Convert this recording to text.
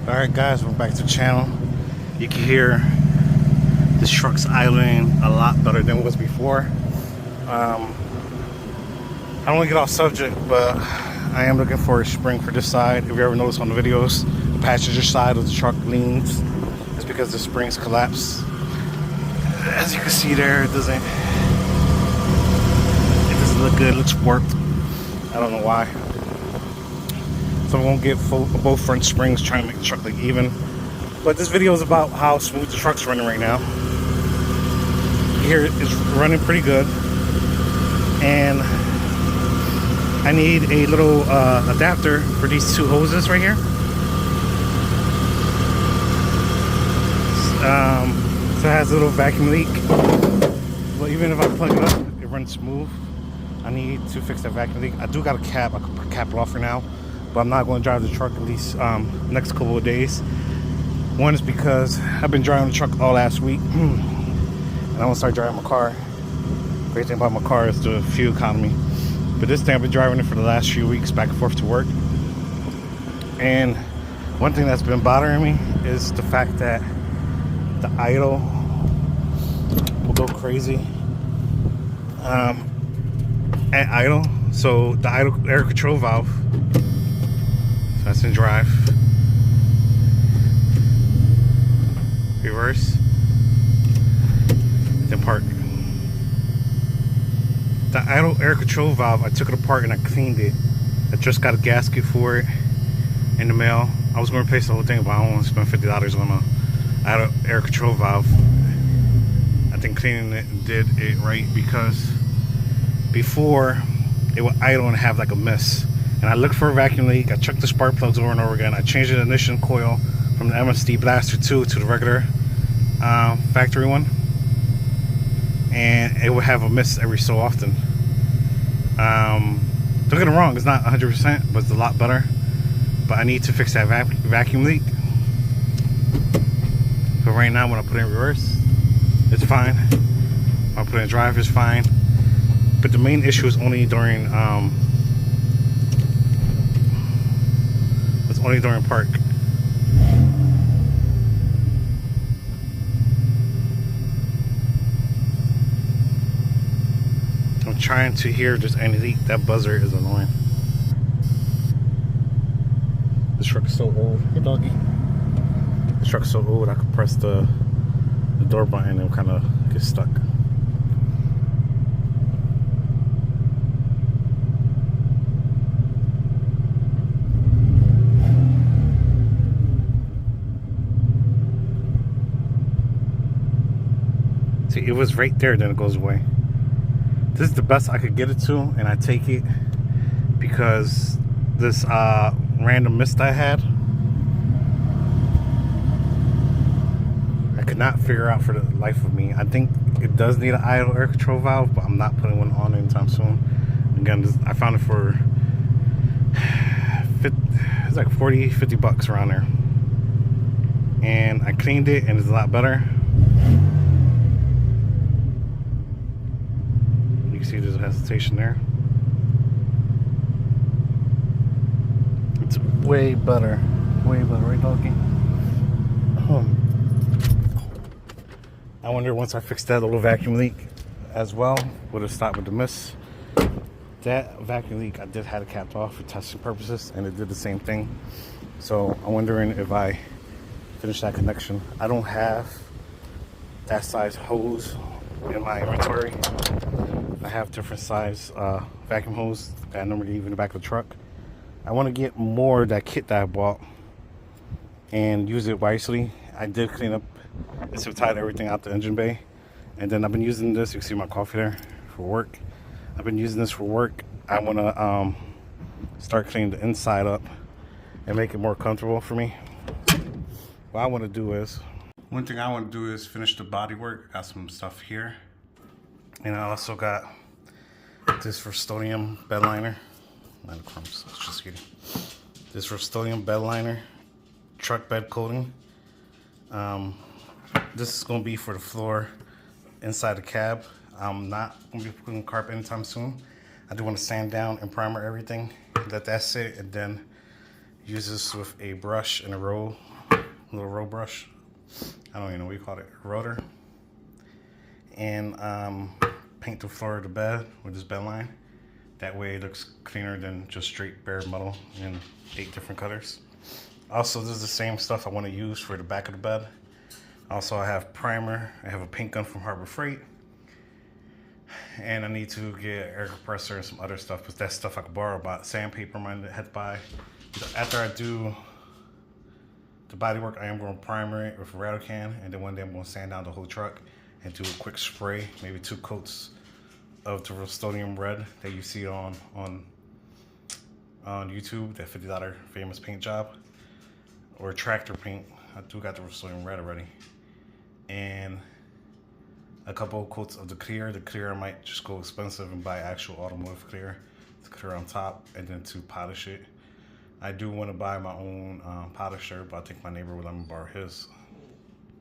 Alright guys, we're back to the channel. You can hear this truck's idling a lot better than it was before. I don't want to get off subject, but I am looking for a spring for this side. If you ever notice on the videos, the passenger side of the truck leans. It's because the springs collapse. As you can see there, it doesn't look good. It looks warped. I don't know why. So I'm gonna get both front springs, trying to make the truck look even. But this video is about how smooth the truck's running right now. Here it's running pretty good, and I need a little adapter for these two hoses right here. So it has a little vacuum leak. But even if I plug it up, it runs smooth. I need to fix that vacuum leak. I do got a cap. I could cap it off for now, but I'm not going to drive the truck at least next couple of days. One is because I've been driving the truck all last week, and I want to start driving my car. Great thing about my car is the fuel economy. But this thing, I've been driving it for the last few weeks back and forth to work. And one thing that's been bothering me is the fact that the idle will go crazy at idle. So the idle air control valve, so that's in drive, reverse, then park. The idle air control valve, I took it apart and I cleaned it. I just got a gasket for it in the mail. I was going to replace the whole thing, but I don't want to spend $50 on a idle air control valve. I think cleaning it did it right, because before it would idle and have like a mist. And I looked for a vacuum leak. I checked the spark plugs over and over again. I changed the ignition coil from the MSD Blaster 2 to the regular factory one, and it would have a mist every so often. Don't get me wrong, it's not 100%, but it's a lot better. But I need to fix that vacuum leak. But right now, when I put it in reverse, it's fine. When I put it in drive, it's fine. But the main issue is only during park. I'm trying to hear if there's any leak. That buzzer is annoying. This truck is so old. Hey doggy. This truck is so old, I could press the door button and kind of get stuck. See, it was right there, then it goes away. This is the best I could get it to, and I take it because this random mist I had, I could not figure out for the life of me. I think it does need an idle air control valve, but I'm not putting one on anytime soon. Again, I found it for it's like 40, 50 bucks around there, and I cleaned it and it's a lot better. You can see there's a hesitation there. It's way better, right doggy? I wonder, once I fix that little vacuum leak as well, would it stop with the mist? That vacuum leak, I did have it capped off for testing purposes, and it did the same thing. So I'm wondering if I finish that connection. I don't have that size hose in my inventory. I have different size vacuum hose that I normally leave in the back of the truck. I want to get more of that kit that I bought and use it wisely. I did clean up and tied everything out the engine bay, and then I've been using this. You can see my coffee there for work. I've been using this for work. I want to start cleaning the inside up and make it more comfortable for me. What I want to do is, one thing I want to do is finish the body work. Got some stuff here. And I also got this Rust-Oleum bed liner. Not crumbs, it's just kidding. This Rust-Oleum bed liner, truck bed coating. This is going to be for the floor inside the cab. I'm not going to be putting carpet anytime soon. I do want to sand down and primer everything, let that sit, and then use this with a brush and a roll little road brush. I don't even know what you call it, rotor. And paint the floor of the bed with this bed line. That way it looks cleaner than just straight bare metal in 8 different colors. Also, this is the same stuff I want to use for the back of the bed. Also, I have primer. I have a paint gun from Harbor Freight. And I need to get air compressor and some other stuff, but that's stuff I could borrow. But sandpaper I might have to buy. After I do the body work, I am going to primer it with a rattle can, and then one day I'm going to sand down the whole truck and do a quick spray, maybe 2 coats of the Rust-Oleum red that you see on YouTube, that $50 famous paint job, or tractor paint. I do got the Rust-Oleum red already, and a couple of coats of the clear. The clear I might just go expensive and buy actual automotive clear, the clear on top, and then to polish it. I do want to buy my own polisher, but I think my neighbor will let me borrow his.